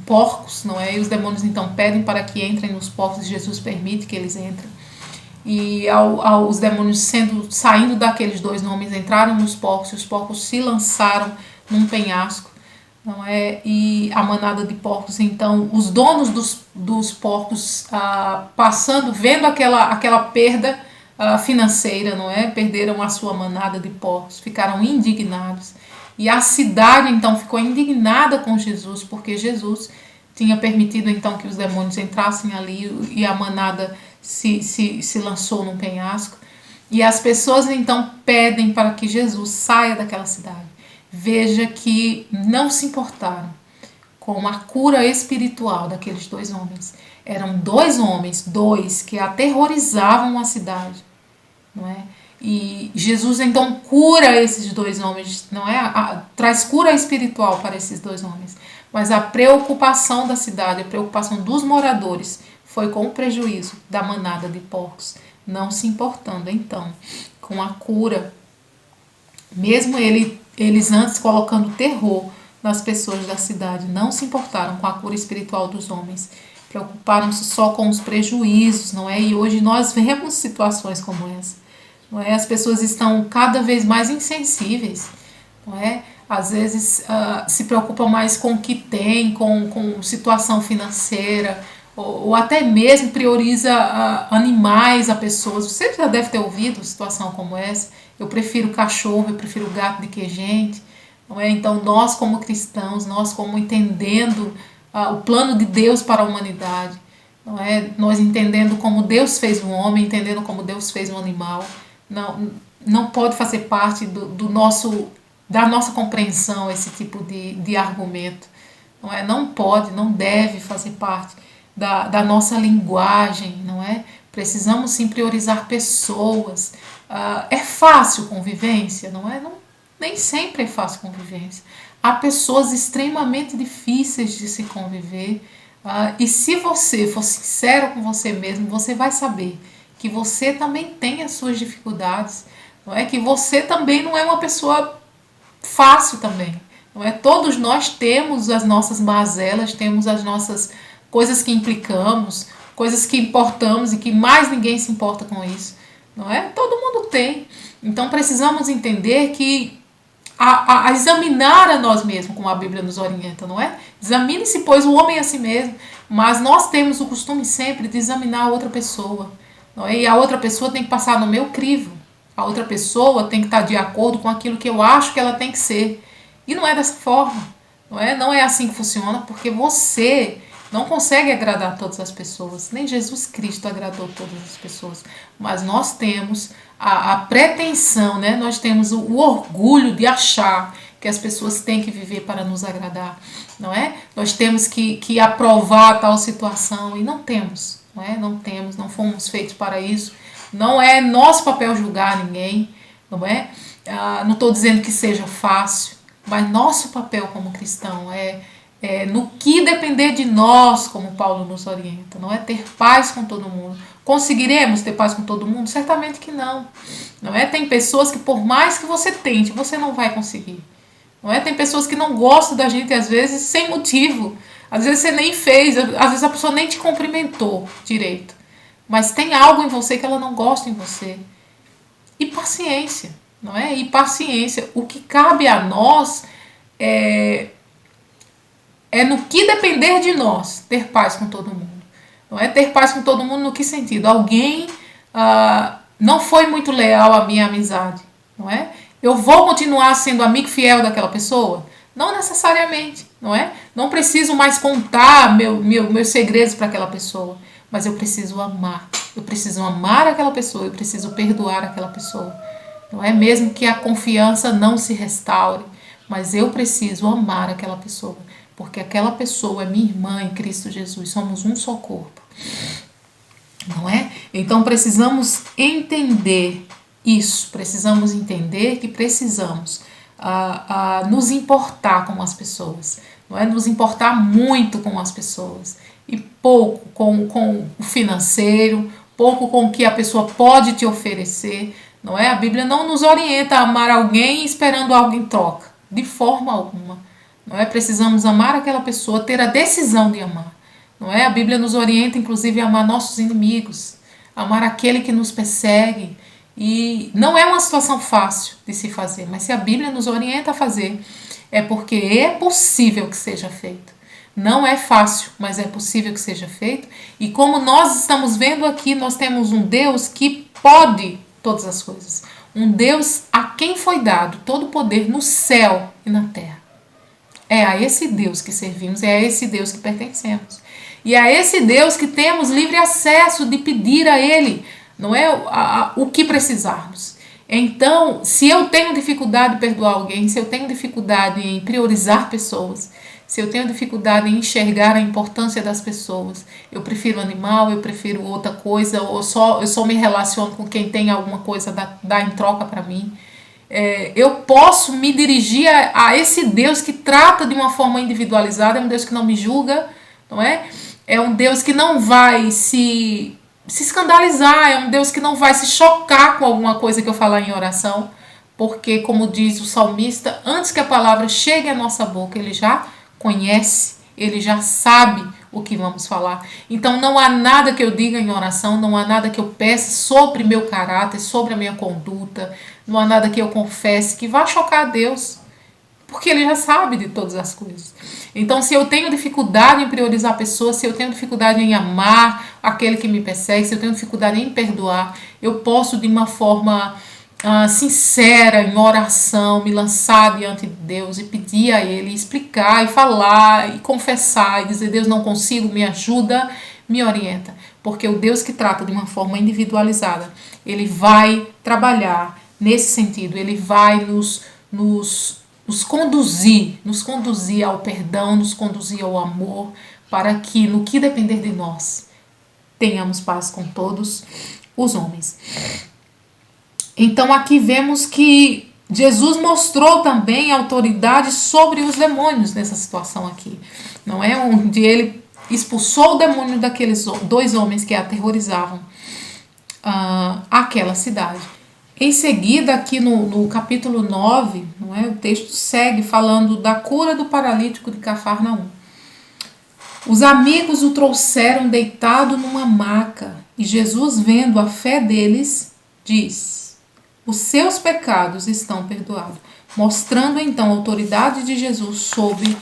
porcos, não é? E os demônios então pedem para que entrem nos porcos, e Jesus permite que eles entrem. E os demônios saindo daqueles 2 homens, entraram nos porcos, e os porcos se lançaram num penhasco. Não é? E a manada de porcos, então, os donos dos porcos passando, vendo aquela perda financeira, não é? Perderam a sua manada de porcos, ficaram indignados. E a cidade, então, ficou indignada com Jesus, porque Jesus tinha permitido, então, que os demônios entrassem ali e a manada se lançou num penhasco. E as pessoas, então, pedem para que Jesus saia daquela cidade. Veja que não se importaram com a cura espiritual daqueles 2 homens. Eram 2 homens, que aterrorizavam a cidade, não é? E Jesus então cura esses 2 homens, não é? Traz cura espiritual para esses 2 homens. Mas a preocupação da cidade, a preocupação dos moradores foi com o prejuízo da manada de porcos, não se importando então com a cura, mesmo eles antes colocando terror nas pessoas da cidade, não se importaram com a cura espiritual dos homens, preocuparam-se só com os prejuízos, não é? E hoje nós vemos situações como essa, não é? As pessoas estão cada vez mais insensíveis, não é? Às vezes se preocupam mais com o que tem, com situação financeira, ou até mesmo prioriza animais a pessoas. Você já deve ter ouvido situação como essa. Eu prefiro cachorro, eu prefiro gato do que gente. Não é? Então nós como cristãos, nós como entendendo o plano de Deus para a humanidade, não é? Nós entendendo como Deus fez o homem, entendendo como Deus fez o animal, não pode fazer parte da nossa compreensão esse tipo de argumento. Não é? Não pode, não deve fazer parte da nossa linguagem, não é? Precisamos sim priorizar pessoas. É fácil convivência, não é? Nem sempre é fácil convivência. Há pessoas extremamente difíceis de se conviver, e se você for sincero com você mesmo, você vai saber que você também tem as suas dificuldades, não é? Que você também não é uma pessoa fácil também, não é? Todos nós temos as nossas mazelas, temos as nossas coisas que implicamos, coisas que importamos e que mais ninguém se importa com isso, não é? Todo mundo tem. Então precisamos entender que a examinar a nós mesmos, como a Bíblia nos orienta, não é? Examine-se, pois, o homem a si mesmo. Mas nós temos o costume sempre de examinar a outra pessoa, não é? E a outra pessoa tem que passar no meu crivo. A outra pessoa tem que estar de acordo com aquilo que eu acho que ela tem que ser. E não é dessa forma. Não é assim que funciona, porque você não consegue agradar todas as pessoas. Nem Jesus Cristo agradou todas as pessoas. Mas nós temos a pretensão, né? Nós temos o orgulho de achar que as pessoas têm que viver para nos agradar, não é? Nós temos que aprovar tal situação e não temos, não é? Não temos, não fomos feitos para isso. Não é nosso papel julgar ninguém, não é? Não estou dizendo que seja fácil, mas nosso papel como cristão é no que depender de nós, como Paulo nos orienta, não é? Ter paz com todo mundo. Conseguiremos ter paz com todo mundo? Certamente que não. Não é? Tem pessoas que por mais que você tente, você não vai conseguir. Não é? Tem pessoas que não gostam da gente, às vezes, sem motivo. Às vezes você nem fez, às vezes a pessoa nem te cumprimentou direito. Mas tem algo em você que ela não gosta em você. E paciência, não é? E paciência. O que cabe a nós é no que depender de nós ter paz com todo mundo. Não é ter paz com todo mundo no que sentido? Alguém não foi muito leal à minha amizade, não é? Eu vou continuar sendo amigo fiel daquela pessoa? Não necessariamente, não é? Não preciso mais contar meus segredos para aquela pessoa, mas eu preciso amar. Eu preciso amar aquela pessoa, eu preciso perdoar aquela pessoa. Não é? Mesmo que a confiança não se restaure, mas eu preciso amar aquela pessoa, porque aquela pessoa é minha irmã em Cristo Jesus, somos um só corpo. Não é? Então precisamos entender isso, precisamos entender que precisamos nos importar com as pessoas, não é? Nos importar muito com as pessoas e pouco com o financeiro, pouco com o que a pessoa pode te oferecer, não é? A Bíblia não nos orienta a amar alguém esperando algo em troca, de forma alguma, não é? Precisamos amar aquela pessoa, ter a decisão de amar, não é? A Bíblia nos orienta inclusive a amar nossos inimigos, amar aquele que nos persegue. E não é uma situação fácil de se fazer, mas se a Bíblia nos orienta a fazer, é porque é possível que seja feito. Não é fácil, mas é possível que seja feito. E como nós estamos vendo aqui, nós temos um Deus que pode todas as coisas. Um Deus a quem foi dado todo o poder no céu e na terra. É a esse Deus que servimos, é a esse Deus que pertencemos. E é a esse Deus que temos livre acesso de pedir a Ele, não é o que precisarmos. Então, se eu tenho dificuldade em perdoar alguém, se eu tenho dificuldade em priorizar pessoas, se eu tenho dificuldade em enxergar a importância das pessoas, eu prefiro animal, eu prefiro outra coisa, ou eu só me relaciono com quem tem alguma coisa dá em troca para mim, eu posso me dirigir a esse Deus que trata de uma forma individualizada, é um Deus que não me julga, não é? É um Deus que não vai se escandalizar, é um Deus que não vai se chocar com alguma coisa que eu falar em oração, porque, como diz o salmista, antes que a palavra chegue à nossa boca, Ele já conhece, Ele já sabe o que vamos falar. Então não há nada que eu diga em oração, não há nada que eu peça sobre meu caráter, sobre a minha conduta, não há nada que eu confesse que vá chocar a Deus, porque Ele já sabe de todas as coisas. Então, se eu tenho dificuldade em priorizar pessoas, se eu tenho dificuldade em amar aquele que me persegue, se eu tenho dificuldade em perdoar, eu posso, de uma forma sincera, em oração, me lançar diante de Deus e pedir a Ele, explicar e falar e confessar e dizer: Deus, não consigo, me ajuda, me orienta. Porque o Deus que trata de uma forma individualizada, Ele vai trabalhar nesse sentido, Ele vai nos conduzir ao perdão, nos conduzir ao amor, para que, no que depender de nós, tenhamos paz com todos os homens. Então aqui vemos que Jesus mostrou também autoridade sobre os demônios nessa situação aqui, não é? Onde ele expulsou o demônio daqueles dois homens que aterrorizavam aquela cidade. Em seguida, aqui no capítulo 9, não é? O texto segue falando da cura do paralítico de Cafarnaum. Os amigos o trouxeram deitado numa maca, e Jesus, vendo a fé deles, diz: os seus pecados estão perdoados, mostrando então a autoridade de Jesus sobre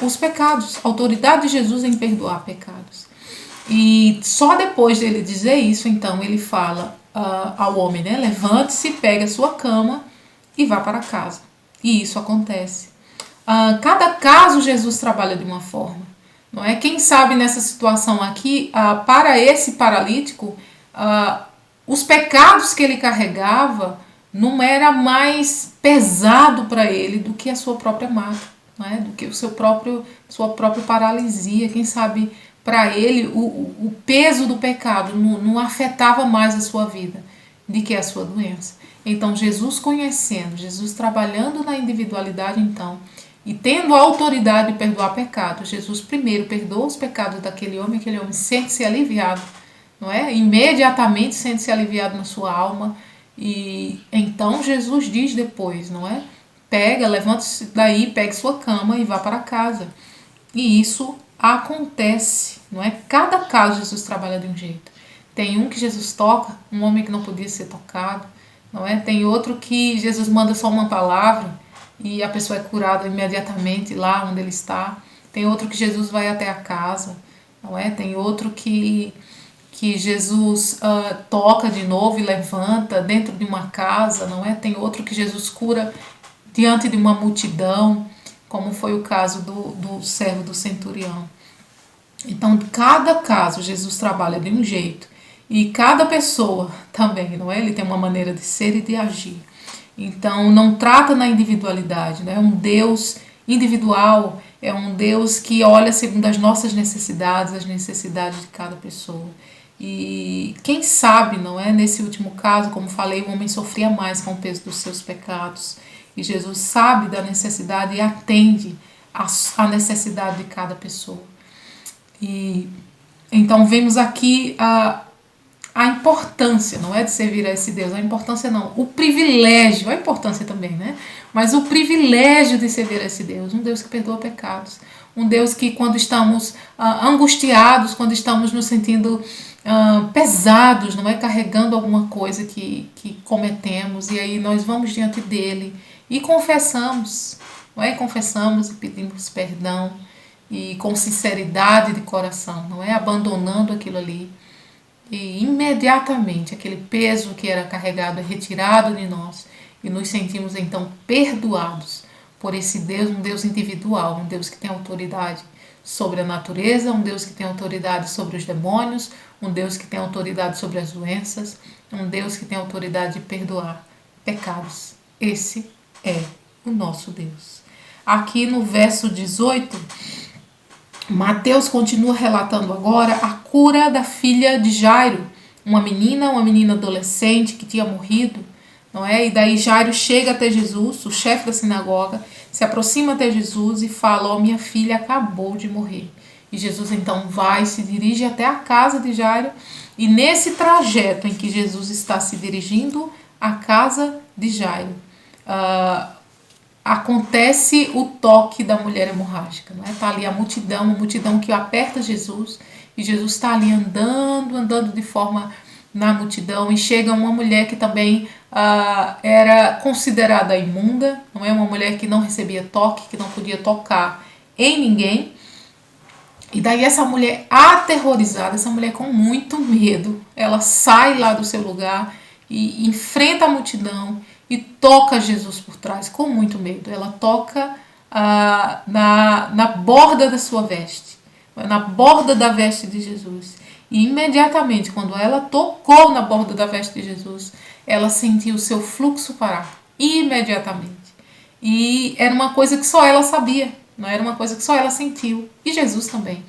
os pecados, a autoridade de Jesus em perdoar pecados. E só depois dele dizer isso, então, ele fala: ao homem, né? Levante-se, pegue a sua cama e vá para casa. E isso acontece. Cada caso Jesus trabalha de uma forma, não é? Quem sabe nessa situação aqui, para esse paralítico, os pecados que ele carregava não era mais pesado para ele do que a sua própria marca, não é? Do que sua própria paralisia. Quem sabe para ele o peso do pecado não afetava mais a sua vida do que a sua doença. Então Jesus conhecendo, Jesus trabalhando na individualidade então, e tendo a autoridade de perdoar pecados, Jesus primeiro perdoa os pecados daquele homem, aquele homem sente-se aliviado, não é? Imediatamente sente-se aliviado na sua alma, e então Jesus diz depois, não é? Levante-se daí, pegue sua cama e vá para casa. E isso acontece, não é? Cada caso Jesus trabalha de um jeito. Tem um que Jesus toca, um homem que não podia ser tocado, não é? Tem outro que Jesus manda só uma palavra e a pessoa é curada imediatamente lá onde ele está. Tem outro que Jesus vai até a casa, não é? Tem outro que Jesus toca de novo e levanta dentro de uma casa, não é? Tem outro que Jesus cura diante de uma multidão, como foi o caso do servo do centurião. Então, cada caso Jesus trabalha de um jeito e cada pessoa também, não é? Ele tem uma maneira de ser e de agir. Então, não trata na individualidade, né? É um Deus individual, é um Deus que olha segundo as nossas necessidades, as necessidades de cada pessoa. E quem sabe, não é? Nesse último caso, como falei, o homem sofria mais com o peso dos seus pecados. E Jesus sabe da necessidade e atende a necessidade de cada pessoa. E então vemos aqui a importância, não é, de servir a esse Deus, a importância não, o privilégio, a importância também, né? Mas o privilégio de servir a esse Deus, um Deus que perdoa pecados, um Deus que quando estamos angustiados, quando estamos nos sentindo pesados, não é, carregando alguma coisa que cometemos, e aí nós vamos diante dele e confessamos, não é? Confessamos e pedimos perdão e com sinceridade de coração, não é? Abandonando aquilo ali. E imediatamente aquele peso que era carregado é retirado de nós e nos sentimos então perdoados por esse Deus, um Deus individual, um Deus que tem autoridade sobre a natureza, um Deus que tem autoridade sobre os demônios, um Deus que tem autoridade sobre as doenças, um Deus que tem autoridade de perdoar pecados. Esse é o nosso Deus. Aqui no verso 18, Mateus continua relatando agora a cura da filha de Jairo, uma menina adolescente que tinha morrido, não é? E daí Jairo chega até Jesus, o chefe da sinagoga, se aproxima até Jesus e fala: "Ó, minha filha acabou de morrer." E Jesus então se dirige até a casa de Jairo, e nesse trajeto em que Jesus está se dirigindo à casa de Jairo, acontece o toque da mulher hemorrágica, não é? Tá ali a multidão que aperta Jesus, e Jesus está ali andando de forma na multidão, e chega uma mulher que também era considerada imunda, não é? Uma mulher que não recebia toque, que não podia tocar em ninguém. E daí essa mulher aterrorizada, essa mulher com muito medo, ela sai lá do seu lugar e enfrenta a multidão e toca Jesus por trás com muito medo. Ela toca na borda da sua veste, na borda da veste de Jesus. E imediatamente, quando ela tocou na borda da veste de Jesus, ela sentiu o seu fluxo parar. Imediatamente. E era uma coisa que só ela sabia. Não era uma coisa que só ela sentiu. E Jesus também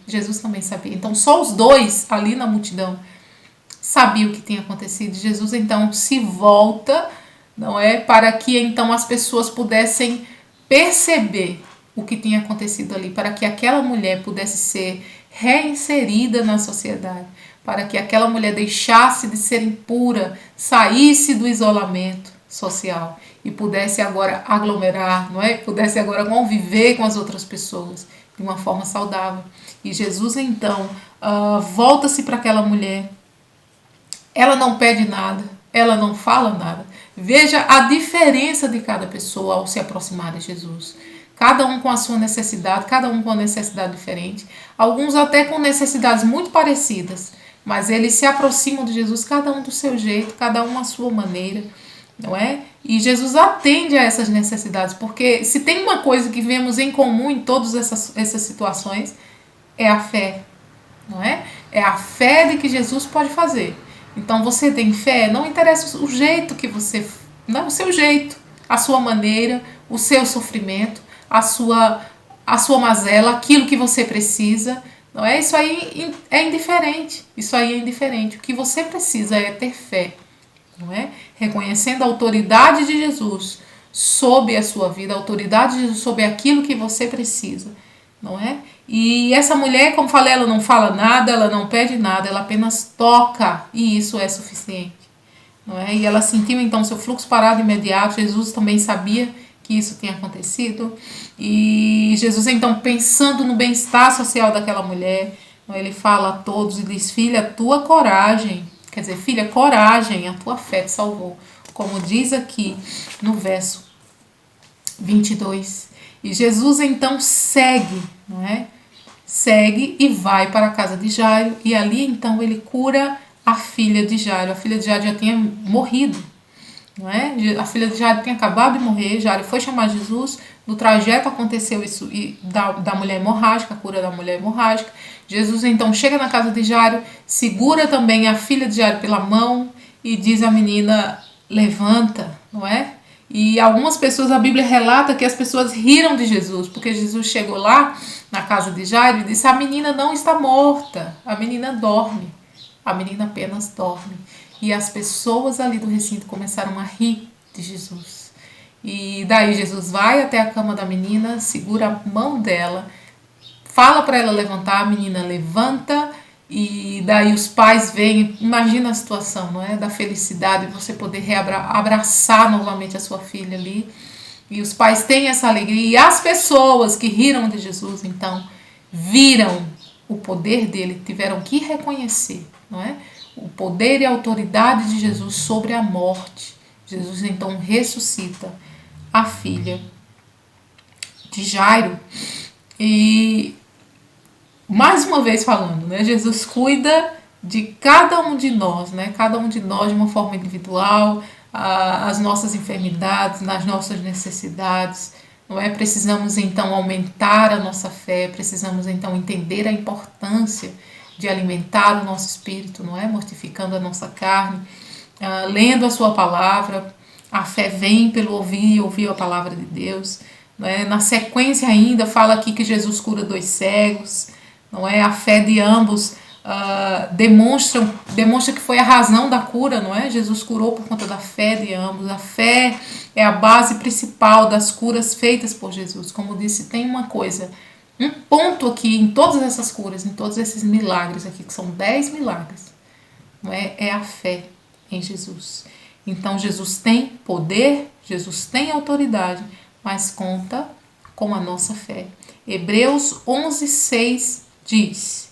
sabia. Então só os dois ali na multidão sabiam o que tinha acontecido. Jesus então se volta, não é, para que então as pessoas pudessem perceber o que tinha acontecido ali, para que aquela mulher pudesse ser reinserida na sociedade, para que aquela mulher deixasse de ser impura, saísse do isolamento social e pudesse agora aglomerar, não é? Pudesse agora conviver com as outras pessoas de uma forma saudável. E Jesus então volta-se para aquela mulher. Ela não pede nada, ela não fala nada. Veja a diferença de cada pessoa ao se aproximar de Jesus. Cada um com a sua necessidade, cada um com uma necessidade diferente. Alguns até com necessidades muito parecidas, mas eles se aproximam de Jesus, cada um do seu jeito, cada um à sua maneira, não é? E Jesus atende a essas necessidades, porque se tem uma coisa que vemos em comum em todas essas situações, é a fé, não é? É a fé de que Jesus pode fazer. Então você tem fé, não interessa o jeito que você, não, o seu jeito, a sua maneira, o seu sofrimento, a sua mazela, aquilo que você precisa, não é? Isso aí é indiferente. Isso aí é indiferente. O que você precisa é ter fé, não é? Reconhecendo a autoridade de Jesus sobre a sua vida, a autoridade de Jesus sobre aquilo que você precisa, não é? E essa mulher, como falei, ela não fala nada, ela não pede nada, ela apenas toca, e isso é suficiente, não é? E ela sentiu então seu fluxo parar de imediato. Jesus também sabia que isso tinha acontecido, e Jesus então, pensando no bem-estar social daquela mulher, ele fala a todos e diz: filha, tua coragem, quer dizer, filha, coragem, a tua fé te salvou, como diz aqui no verso 22. E Jesus então segue, não é? Segue e vai para a casa de Jairo, e ali então ele cura a filha de Jairo. A filha de Jairo já tinha morrido, não é? A filha de Jairo tinha acabado de morrer. Jairo foi chamar Jesus. No trajeto aconteceu isso da mulher hemorrágica, a cura da mulher hemorrágica. Jesus então chega na casa de Jairo, segura também a filha de Jairo pela mão e diz à menina: levanta, não é? E algumas pessoas, a Bíblia relata que as pessoas riram de Jesus, porque Jesus chegou lá na casa de Jairo e disse: a menina não está morta, a menina dorme, a menina apenas dorme. E as pessoas ali do recinto começaram a rir de Jesus. E daí Jesus vai até a cama da menina, segura a mão dela, fala para ela levantar, a menina levanta, e daí os pais veem, imagina a situação, não é? Da felicidade, você poder abraçar novamente a sua filha ali. E os pais têm essa alegria, e as pessoas que riram de Jesus, então, viram o poder dele, tiveram que reconhecer, não é? O poder e a autoridade de Jesus sobre a morte. Jesus então ressuscita a filha de Jairo. E mais uma vez falando, né? Jesus cuida de cada um de nós, né? Cada um de nós de uma forma individual, as nossas enfermidades, nas nossas necessidades, não é? Precisamos então aumentar a nossa fé, precisamos então entender a importância de alimentar o nosso espírito, não é? Mortificando a nossa carne, lendo a sua palavra. A fé vem pelo ouvir e ouvir a palavra de Deus, não é? Na sequência ainda fala aqui que Jesus cura 2 cegos, não é? A fé de ambos demonstra que foi a razão da cura, não é? Jesus curou por conta da fé de ambos. A fé é a base principal das curas feitas por Jesus. Como disse, tem uma coisa, um ponto aqui em todas essas curas, em todos esses milagres aqui, que são 10 milagres, não é? É a fé em Jesus. Então Jesus tem poder, Jesus tem autoridade, mas conta com a nossa fé. Hebreus 11:6 diz: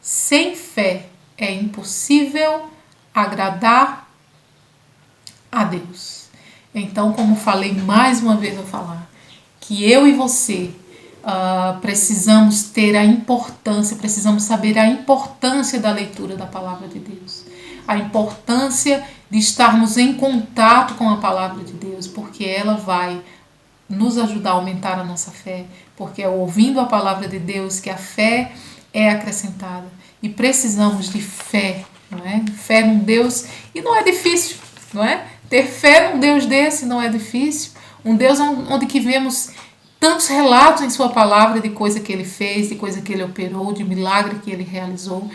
sem fé é impossível agradar a Deus. Então, como falei, mais uma vez eu falar, que eu e você precisamos ter a importância, precisamos saber a importância da leitura da palavra de Deus, a importância de estarmos em contato com a palavra de Deus, porque ela vai nos ajudar a aumentar a nossa fé, porque é ouvindo a palavra de Deus que a fé é acrescentada, e precisamos de fé, não é? Fé num Deus, e não é difícil, não é? Ter fé num Deus desse não é difícil, um Deus onde que vemos tantos relatos em sua palavra de coisa que ele fez, de coisa que ele operou, de milagre que ele realizou.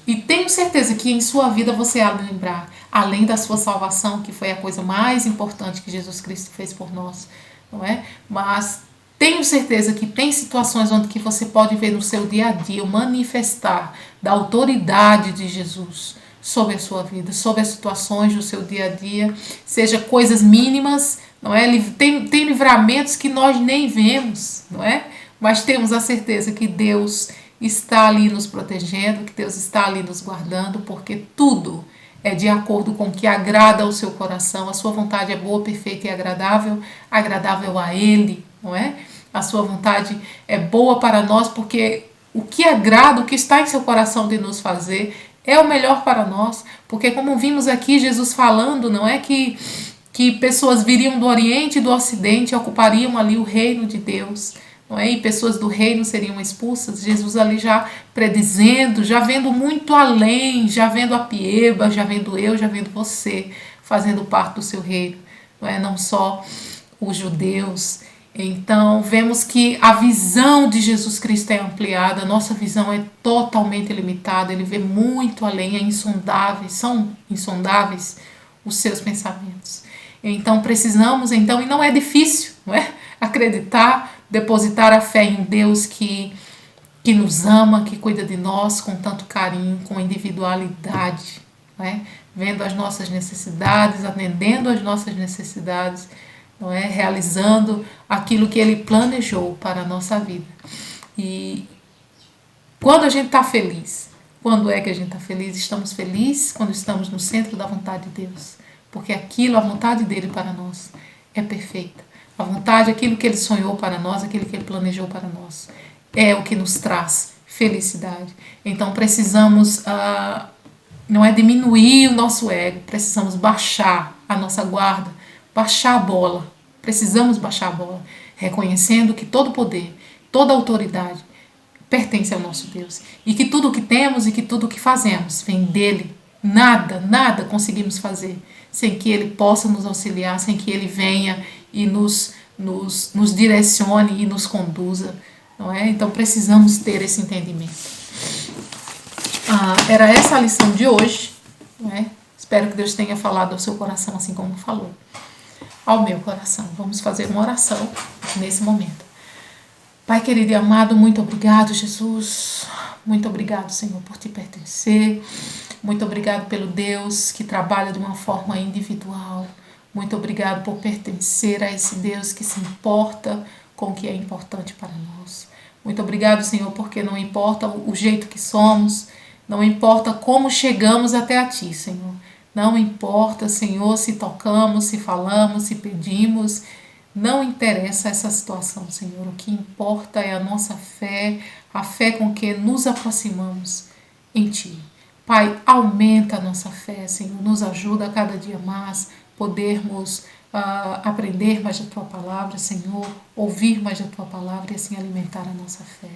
E tenho certeza que em sua vida você há de lembrar, além da sua salvação, que foi a coisa mais importante que Jesus Cristo fez por nós, não é? Mas tenho certeza que tem situações onde que você pode ver no seu dia a dia o manifestar da autoridade de Jesus sobre a sua vida, sobre as situações do seu dia a dia, seja coisas mínimas, não é? Tem livramentos que nós nem vemos, não é? Mas temos a certeza que Deus está ali nos protegendo, que Deus está ali nos guardando, porque tudo é de acordo com o que agrada ao seu coração. A sua vontade é boa, perfeita e agradável a Ele, não é? A sua vontade é boa para nós, porque o que agrada, o que está em seu coração de nos fazer, é o melhor para nós, porque como vimos aqui Jesus falando, não é que pessoas viriam do Oriente e do Ocidente e ocupariam ali o reino de Deus, não é? E pessoas do reino seriam expulsas. Jesus ali já predizendo, já vendo muito além, já vendo a Pieba, já vendo eu, já vendo você, fazendo parte do seu reino, não é? Não só os judeus. Então, vemos que a visão de Jesus Cristo é ampliada, a nossa visão é totalmente limitada, ele vê muito além, é insondáveis, são insondáveis os seus pensamentos. Então, precisamos, e não é difícil, não é? Acreditar, depositar a fé em Deus que nos ama, que cuida de nós com tanto carinho, com individualidade, não é? Vendo as nossas necessidades, atendendo às nossas necessidades, não é? Realizando aquilo que Ele planejou para a nossa vida. E quando a gente está feliz, quando é que a gente está feliz? Estamos felizes quando estamos no centro da vontade de Deus, porque aquilo, a vontade dele para nós é perfeita. A vontade, aquilo que Ele sonhou para nós, aquilo que Ele planejou para nós, é o que nos traz felicidade. Então precisamos não é diminuir o nosso ego, precisamos baixar a nossa guarda, baixar a bola. Precisamos baixar a bola, reconhecendo que todo poder, toda autoridade pertence ao nosso Deus. E que tudo o que temos e que tudo o que fazemos vem dele. Nada conseguimos fazer sem que ele possa nos auxiliar, sem que ele venha e nos direcione e nos conduza. Não é? Então precisamos ter esse entendimento. Era essa a lição de hoje. Não é? Espero que Deus tenha falado ao seu coração assim como falou ao meu coração. Vamos fazer uma oração nesse momento. Pai querido e amado, muito obrigado, Jesus. Muito obrigado, Senhor, por te pertencer. Muito obrigado pelo Deus que trabalha de uma forma individual. Muito obrigado por pertencer a esse Deus que se importa com o que é importante para nós. Muito obrigado, Senhor, porque não importa o jeito que somos, não importa como chegamos até a Ti, Senhor. Não importa, Senhor, se tocamos, se falamos, se pedimos. Não interessa essa situação, Senhor. O que importa é a nossa fé, a fé com que nos aproximamos em Ti. Pai, aumenta a nossa fé, Senhor. Nos ajuda a cada dia mais podermos aprender mais da Tua Palavra, Senhor. Ouvir mais da Tua Palavra e assim alimentar a nossa fé.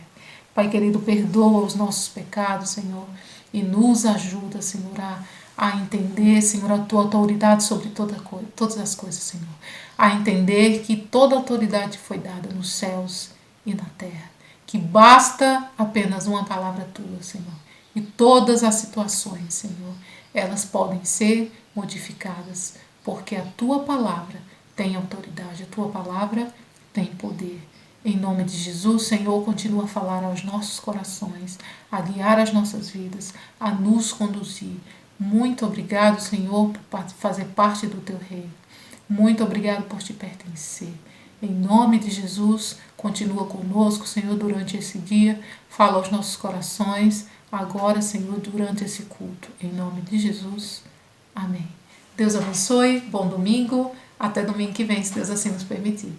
Pai querido, perdoa os nossos pecados, Senhor. E nos ajuda, Senhor, a entender, Senhor, a Tua autoridade sobre todas as coisas, Senhor. A entender que toda autoridade foi dada nos céus e na terra. Que basta apenas uma palavra Tua, Senhor. E todas as situações, Senhor, elas podem ser modificadas, porque a Tua palavra tem autoridade, a Tua palavra tem poder. Em nome de Jesus, Senhor, continua a falar aos nossos corações, a guiar as nossas vidas, a nos conduzir. Muito obrigado, Senhor, por fazer parte do Teu reino. Muito obrigado por te pertencer. Em nome de Jesus, continua conosco, Senhor, durante esse dia. Fala aos nossos corações, agora, Senhor, durante esse culto. Em nome de Jesus. Amém. Deus abençoe. Bom domingo. Até domingo que vem, se Deus assim nos permitir.